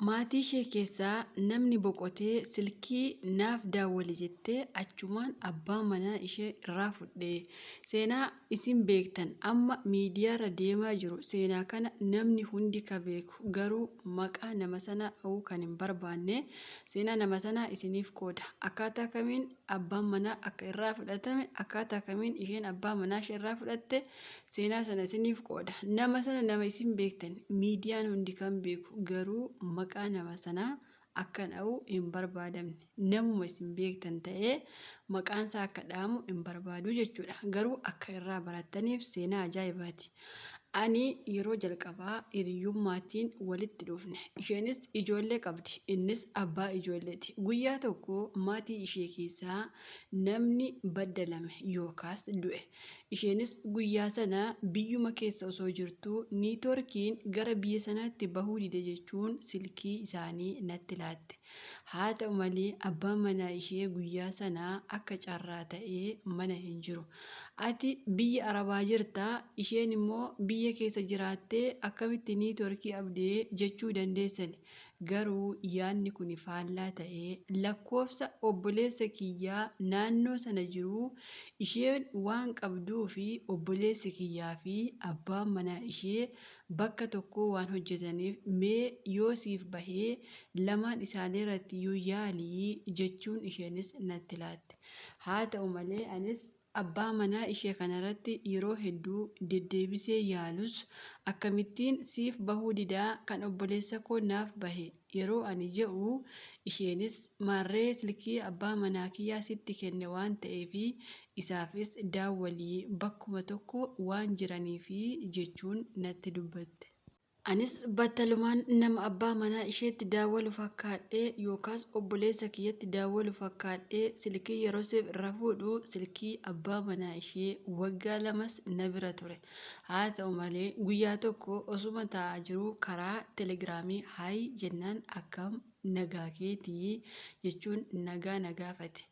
Maatii ishee keessaa namni boqotee silkii naaf daawwali jettee achumaan abbaa manaa ishee irraa fuudhee seenaa isin beektan amma miidiyaarra deemaa jiru seenaa kana namni hundi ka beeku garuu maqaa nama sanaa dha'uu kan hin barbaanne seenaa nama sanaa isiniif qooda akkaataa kamiin abbaan manaa akka irraa fudhatame akkaataa kamiin isheen abbaa manaa ishee irraa fudhatte seenaa sana isiniif qooda nama sana nama isin beektan miidiyaan hundi kan beeku garuu maqaa nama sanaa akka dha'u hin barbaadamne namuma isin beektan ta'ee maqaansaa akka dha'amu hin barbaadu jechuudha garuu akka irraa barattaniif seenaa ajaa'ibaati. Ani yeroo jalqabaa hiriyyummaatiin walitti dhufne isheenis ijoollee qabdi innis abbaa ijoolleeti guyyaa tokko maatii ishee keessaa namni baddalame yookaas du'e isheenis guyyaa sana biyyuma keessa osoo jirtuu niitoorkiin gara biyya sanaatti bahuu dide jechuun silkii isaanii natti laatte haa ta'u malee abbaan manaa ishee guyyaa sanaa akka carraa ta'ee mana hin jiru. Ati biyya arabaa jirtaa isheen immoo biyya keessa jiraattee akkamitti niitoorkii abdee jechuu dandeessan garuu yaadni kun faallaa ta'ee lakkoofsa obboleessa kiyyaa naannoo sana jiruu isheen waan qabduu fi obboleessi kiyyaa fi abbaan manaa ishee bakka tokko waan hojjetaniif mee yoo siif bahee lamaan isaanii irratti yoo yaalii jechuun isheenis natti laatte haa ta'u malee anis abbaa manaa ishee kanarratti yeroo hedduu deddeebisee yaalus akkamittiin siif bahuu didaa kan obboleessa koo naaf bahe yeroo ani jedhu isheenis maarree silkii abbaa manaa kiyyaa sitti kenne waan ta'eefi isaafis daawwalii bakkuma tokko waan jiraniifi jechuun natti dubbatte. Anis battalumaan nama abbaa manaa isheetti daawwalu fakkaadhee yookaas obboleessa kiyyatti daawwalu fakkaadhee silkii yeroo siif irra fuudhu silkii abbaa manaa ishee waggaa lamas na bira ture. Haa ta'u malee guyyaa tokko osuma taa'aa jiru karaa telegiraamii haay jennaan akkam nagaa keetii jechuun nagaa na gaafate.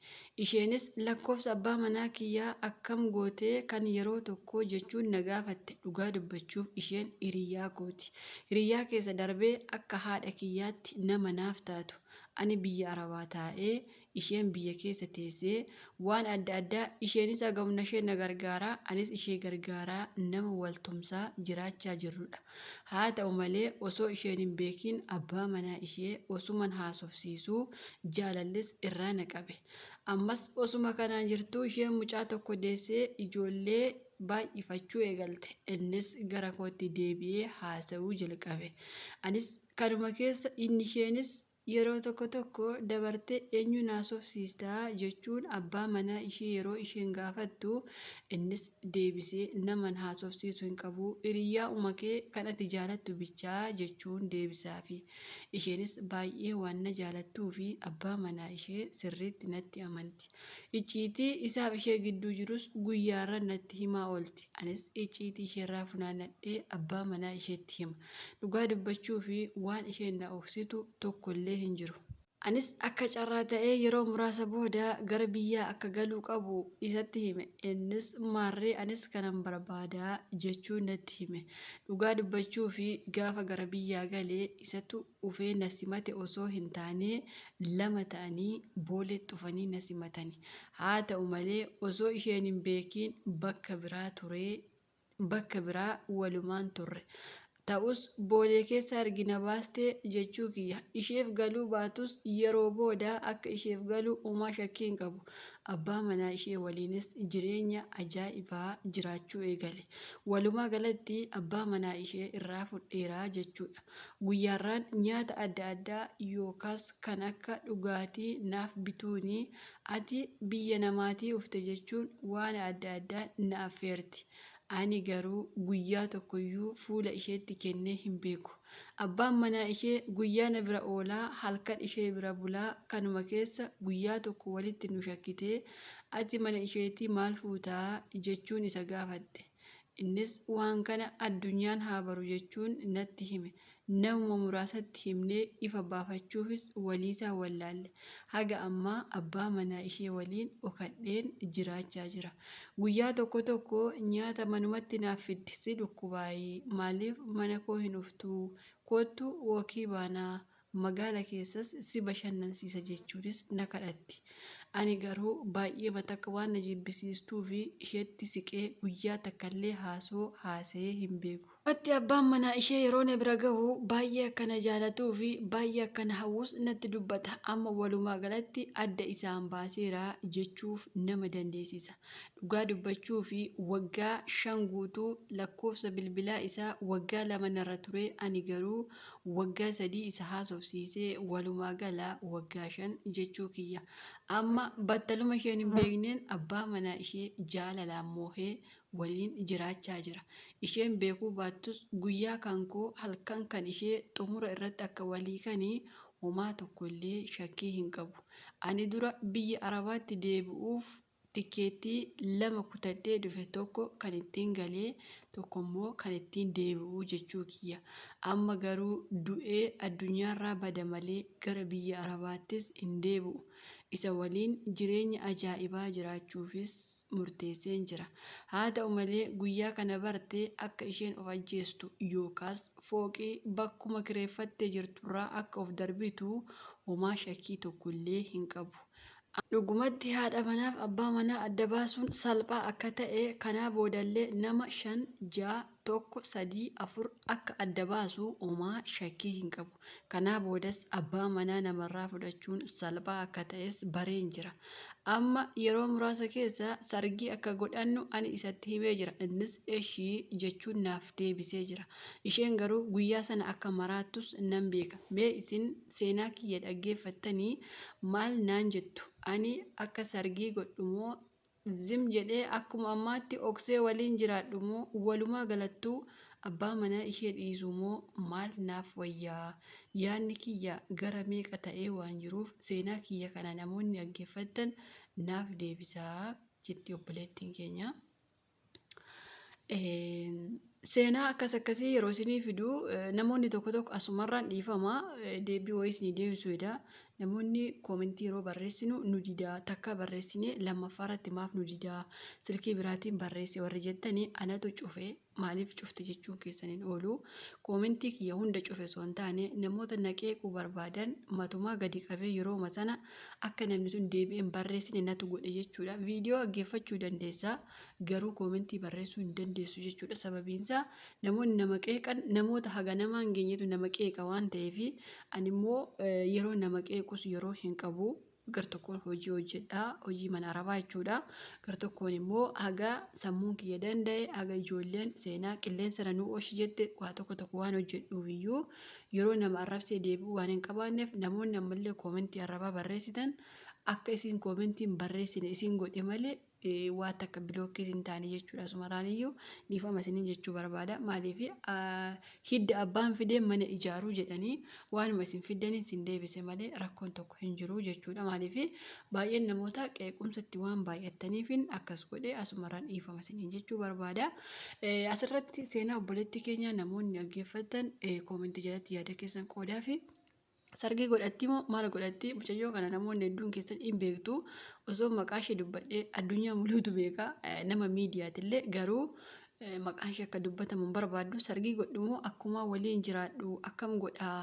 Isheenis lakkoofsa abbaa manaa kiyyaa akkam gootee kan yeroo tokko jechuun na gaafatte dhugaa dubbachuuf isheen hiriyyaa kooti. Hiriyyaa keessa darbee akka haadha kiyyaatti nama naaf taatu. Ani biyya arabaa taa'ee isheen biyya keessa teessee waan adda addaa isheenis hagumna ishee na gargaaraa anis ishee gargaaraa nama waltumsaa jiraachaa jirrudha. Haa ta'u malee osoo isheen hin beekin abbaa manaa ishee osuman haasofsiisuu jaalallis irraa na qabe. Ammas osuma kanaan jirtuu isheen mucaa tokko deessee ijoollee baay'ifachuu eegalte innis gara kootti deebi'ee haasa'uu jalqabe. Anis kanuma keessa inni isheenis yeroo tokko dabartee eenyu naasofsiistaa jechuun abbaa manaa ishee yeroo isheen gaafattu innis deebisee naman haasofsiisu hin qabu hiriyyaa umakee kan ati jaalattu bichaa jechuun deebisaafi isheenis baay'ee waan na jaalattuu fi abbaa manaa ishee sirriitti natti amanti. Icciitii isaaf ishee gidduu jirus guyyaarra natti himaa oolti anis icciitii isheerraa funaannadhee abbaa manaa isheetti hima dhugaa dubbachuu fi waan isheen na oksitu tokkollee hin jiru. Anis akka carraa ta'ee yeroo muraasa booda gara biyyaa akka galuu qabu isatti hime innis maarree anis kanan barbaadaa jechuun natti hime dhugaa dubbachuu fi gaafa gara biyyaa galee isatu ufee na simate osoo hin taane lama ta'anii booleetti dhufanii na simatanii haa ta'u malee osoo isheen hin beekin bakka biraa walumaan turre. Ta'us boolee keessa argina baastee jechuu kiyya isheef galuu baatus yeroo booda akka isheef galu uumaa shakkii hin qabu. Abbaa manaa ishee waliinis jireenya ajaa'ibaa jiraachuu eegale. Walumaa galatti abbaa manaa ishee irraa fudheeraa jechuudha. Guyyaarraan nyaata adda addaa yookaas kan akka dhugaatii naaf bituuni ati biyya namaatii ufte jechuun waan adda addaa na affeerti. Ani garuu guyyaa tokkoyyuu fuula isheetti kennee hin beeku. Abbaan manaa ishee guyyaa na bira oolaa halkan ishee bira bulaa kanuma keessa guyyaa tokko walitti nu shakkitee ati mana isheetii maal fuutaa jechuun isa gaafatte. Innis waan kana addunyaan haa baru jechuun natti hime. Namuma muraasatti himnee ifa baafachuufis waliisaa wallaalle. Haga ammaa abbaa manaa ishee waliin dhokadheen jiraachaa jira. Guyyaa tokko nyaata manumatti naaf fiddi si dhukkubaayii maaliif mana koo hin dhuftuu kottu wookii baanaa magaala keessas si bashannansiisa jechuunis na kadhatti. Ani garuu baay'ee matakka waan na jibbisiistuu fi isheetti siqee guyyaa takkaallee haasa'ee hin beeku. Watti abbaan manaa ishee yeroo na bira gahu baay'ee akkana jaalatuu fi baay'ee akkana hawwus natti dubbata. Amma walumaa galatti adda isaan baaseera jechuuf nama dandeessisa. Dhugaa dubbachuu fi waggaa 5 guutuu lakkoofsa bilbilaa isaa waggaa 2 narra ture. Ani garuu waggaa 3 isa haasofsiisee walumaa gala waggaa 5 jechuu kiyya. Amma battaluma isheen hin beekneen abbaa manaa ishee jaalalaan moohee waliin jiraachaa jira. Isheen beekuu baattus guyyaa kan koo halkan kan ishee xumura irratti akka walii kanii homaa tokkollee shakkii hin qabu. Ani dura biyya Arabaatti deebi'uuf tikeettii 2 kutadhee dhufe, tokko kan ittiin galee tokko immoo kan ittiin deebi'uu jechuu kiyya. Amma garuu du'ee addunyaarraa bada malee gara biyya Arabaattis hin deebi'u. Isa waliin jireenya ajaa'ibaa jiraachuufis murteesseen jira. Haa ta'u malee guyyaa kana bartee akka isheen of ajjeestu yookaas fooqii bakkuma kireeffattee jirturraa akka of darbitu homaa shakkii tokkollee hin qabu. Dhugumatti haadha manaaf abbaa manaa adda baasuun salphaa akka ta'e kanaa boodallee nama 5, 6, 1, 3, 4 akka adda baasu homaa shakkii hin qabu. Kanaa boodas abbaa manaa namarraa fudhachuun salphaa akka ta'es bareen jira. Amma yeroo muraasa keessa sargii akka godhannu ani isatti himee jira. Innis eeshii jechuun naaf deebisee jira. Isheen garuu guyyaa sana akka maraattus nan beeka. Mee isin seenaa kiyya dhaggeeffattanii maal naan jettu? Ani akka sargii godhumoo zim jedhee akkuma ammaatti oksee waliin jiraadhumoo walumaa galattuu abbaa manaa ishee dhiisumoo maal naaf wayyaa? Yaadni kiyya gara meeqa ta'ee waan jiruuf seenaa kiyya kana namoonni dhaggeeffatan naaf deebisaa jetti obboleettiin keenya. Seenaa akkasii yeroo isinii fiduu namoonni tokko asumarraan dhiifama deebii wayii isinii deebisuudha. Namoonni koomentii yeroo barreessinu nu didaa takka barreessine lammaffaarratti maaf nu didaa silkii biraatiin barreesse warri jettanii anatu cufe maaliif cufte jechuun keessaniin oolu. Koomentii kiyya hunda cufe osoo hin taane namoota naqeequu barbaadan matumaa gadi qabee yerooma sana akka namni sun deebi'een barreessine natu godhe jechuudha. Viidiyoo dhaggeeffachuu dandeessa garuu koomentii barreessuu hin dandeessu jechuudha. Sababiinsaa namoonni nama qeeqan namoota haga namaa hin geenyetu nama qeeqa waan ta'eef animmoo yeroo nama qeequs yeroo hin qabu. Gartokkoon hojii hojjedhaa, hojii mana arabaa jechuudha. Gartokkoon immoo haga sammuun kiyya danda'e haga ijoolleen seenaa qilleensa nuu oshi jette waa tokko waan hojjedhuuf iyyuu yeroo nama arrabsee deebi'uu waan hin qabaanneef namoonni ammallee koomentii arrabaa barreessitan akka isin koomentiin barreessine isin godhe malee waa takka bilookkees hin taane jechuudha. Asumaraan iyyuu dhiifama isiniin jechuu barbaada. Maaliif hidda abbaan fidee mana ijaaruu jedhanii waanuma isin fiddanii isin deebise malee rakkoon tokko hin jiru jechuudha. Maaliif baay'een namoota qeequmsatti waan baay'attaniif akkas godhee asumaraan dhiifama isiniin jechuu barbaada. Asirratti seenaa obboleettii keenya namoonni dhaggeeffatan koomentii jalatti yaada keessan qoodaa fi sargii godhatti moo maal godhatti mucayyoo kana namoonni hedduun keessan hin beektu. Osoo maqaa ishee dubbadhee addunyaa muluutu beeka nama miidiyaatillee garuu maqaan ishee akka dubbatamu hin barbaaddu. Sargii godhumoo akkuma waliin jiraadhu akkam godhaa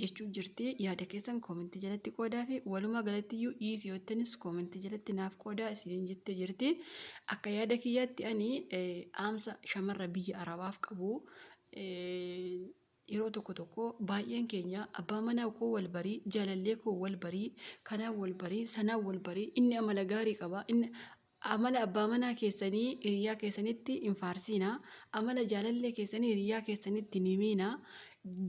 jechuu jirti. Yaada keessan koomentii jalatti qoodaa fi walumaa galatti iyyuu dhiisii yottanis koomentii jalatti naaf qoodaa isiniin jettee jirti. Akka yaada kiyyaatti ani dhaamsa shamarra biyya Arabaaf qabu. Yeroo tokko baay'een keenya abbaa manaa koo wal barii, jaalallee koo wal barii, kanaan wal barii, sanaan wal barii, inni amala gaarii qaba. Amala abbaa manaa keessanii hiriyaa keessanitti hin faarsiina. Amala jaalallee keessanii hiriyaa keessanitti hin himiina.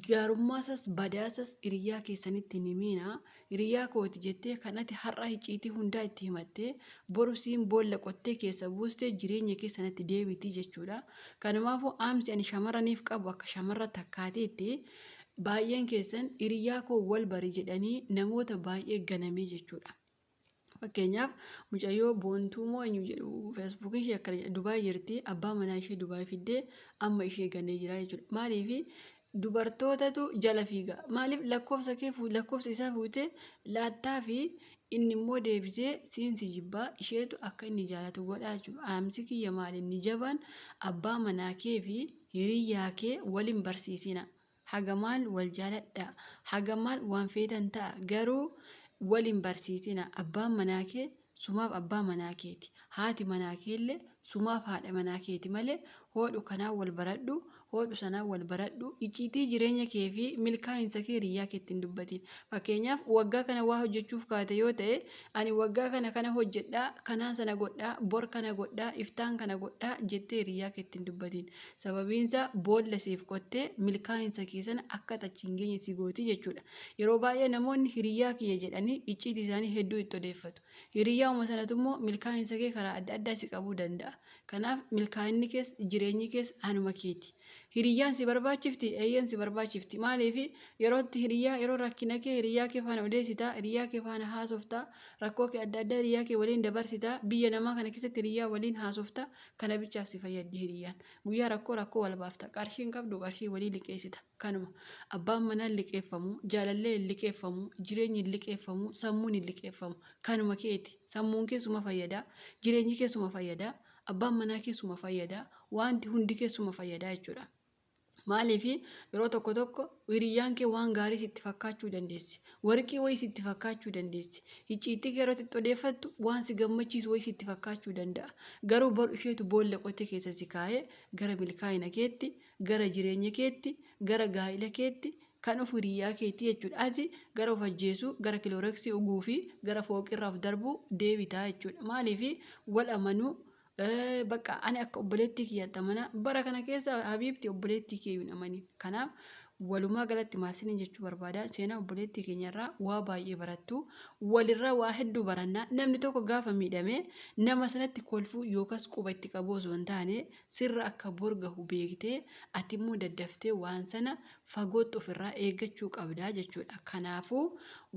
Gaarummaasas badaasas hiriyaa keessanitti hin himiina. Hiriyaa kooti jettee kanatti har'a icciitii hundaa itti himattee borusiin boolla qottee keessa buustee jireenya keessanitti deebitii jechuudha. Kanumaafuu dhaamsi ani shamarraniif qabu akka shamarra takkaateetti baay'een keessan hiriyaa koo wal barii jedhanii namoota baay'ee ganamee jechuudha. Fakkeenyaaf mucayyoo boontuu moo eenyu jedhu feesbuukii ishee akkana Dubaay jirti. Abbaa manaa ishee Dubaay fiddee amma ishee ganee jira jechuudha. Maaliif dubartootatu jala fiiga? Maaliif lakkoofsa isaa fuutee laattaa fi inni immoo deebisee siinsi jibbaa isheetu akka inni jaalatu godhaa jechuudha. Dhaamsi kiyya maali? Inni jabaan abbaa manaa kee fi hiriyaa kee waliin barsiisina. haga maal wal jaaladhaa, haga maal waan feetan ta'a. Garuu waliin barsiisina. Abbaan manaa kee sumaaf abbaa manaa keeti. Haati manaa keellee sumaaf haadha manaa keeti malee hoodhu kanaan wal baradhu, hoodhu sanaan wal baradhu. Icciitii jireenya kee fi milkaa'insa kee hiriyaa keetti hin dubbatin. Fakkeenyaaf waggaa kana waa hojjechuuf kaate yoo ta'e, ani waggaa kana hojjedhaa, kanaan sana godhaa, bor kana godhaa, iftaan kana godhaa jettee hiriyaa keetti hin dubbatin. Sababiinsaa boolla siif qottee milkaa'insa keessan akka achi hin geenye si gooti jechuudha. Yeroo baay'ee namoonni hiriyaa kiyya jedhanii icciitii isaanii hedduu itti odeeffatu. Hiriyaa'uma sanatu immoo milkaa'insa kee karaa adda addaa si qabuu danda'a. Kanaaf milkaa'inni kees jireenyi kees anuma keeti. Hiriyyaan si barbaachifti, eeyyeen si barbaachifti. Maaliif yeroo rakkina kee hiriyaa kee faana odeessitaa, hiriyaa kee faana haasoftaa, rakkoo kee adda addaa hiriyaa kee waliin dabarsitaa, biyya namaa kana keessatti hiriyaa waliin haasoftaa, kana bichaaf si fayyaddi hiriyaan. Guyyaa rakkoo wal baafta. Qarshii hin qabdu qarshii walii liqeessita. Kanuma abbaan manaa liqeeffamu, jaalallee hin liqeeffamu, jireenyi hin liqeeffamu, sammuun hin liqeeffamu. Kanuma keeti. Sammuun keessuma fayyadaa, jireenyi keessuma fayyadaa, abbaan manaa keessuma fayyadaa, wanti hundi keessuma fayyadaa jechuudha. Maaliif yeroo tokko hiriyyaan kee waan gaarii sitti fakkaachuu dandeessi. Warqii wayii sitti fakkaachuu dandeessi. Icciitii kee yeroo itti odeeffattu waan si gammachiisu wayii sitti fakkaachuu danda'a. Garuu bor isheetu boolla qottee keessa si kaa'ee gara milkaa'ina keetti, gara jireenya keetti, gara gaa'ila keetti kan of hiriyyaa keetti jechuudha. Ati gara of ajjeesuu, gara kilooreksii dhuguu fi gara fooqirraa of darbuu deebitaa jechuudha. Maaliif wal amanuu bakka ani akka obboleettii kiyyaatti amana bara kana keessa habiibti obboleettii kee hin amanin. Kanaaf walumaa galatti maal isiniin jechuu barbaada, seenaa obboleettii keenyarraa waa baay'ee barattu, walirraa waa hedduu barannaa. Namni tokko gaafa miidhame nama sanatti kolfuu yookaas quba itti qabuu osoo hin taane sirra akka bor gahu beektee ati immoo daddaftee waan sana fagootti ofirraa eeggachuu qabdaa jechuudha. Kanaafuu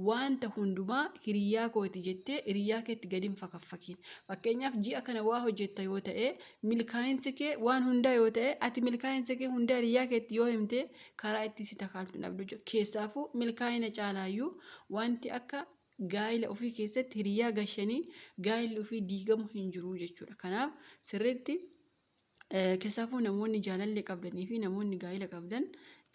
wanta hundumaa hiriyyaa kooti jettee hiriyyaa keetti gadi hin fakaffakiin. Fakkeenyaaf ji'a kana waa hojjetta yoo ta'e, milkaa'insi kee waan hundaa yoo ta'e, ati milkaa'insa kee hundaa hiriyyaa keetti yoo himte karaa itti si takaaltu dhabdu jechuudha. Keessaafuu milkaa'ina caalaayyuu wanti akka gaa'ila ofii keessatti hiriyaa gashanii gaa'illi ofii diigamu hin jiru jechuudha. Kanaaf sirriitti keessaafuu namoonni jaalallee qabdanii fi namoonni gaa'ila qabdan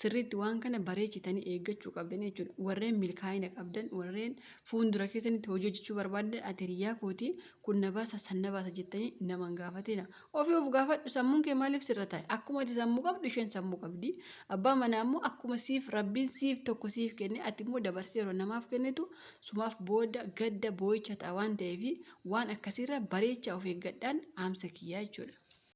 sirriitti waan kana bareechitanii eeggachuu qabdan jechuudha. Warreen milkaa'ina qabdan, warreen fuuldura keessanitti hojii hojjechuu barbaadan ati hiriyaa kooti kun na baasa san na baasa jettanii nama hin gaafatina. Ofii of gaafadhu, sammuun kee maaliif sirra taa'e? Akkuma ati sammuu qabdu isheen sammuu qabdi. Abbaan manaa immoo akkuma siif rabbiin siif tokko siif kenne ati immoo dabarsee yeroo namaaf kennitu sumaaf booda gadda boo'icha ta'a waan ta'eef waan akkasiirra bareechaa of eeggadhaan dhaamsa kiyyaa jechuudha.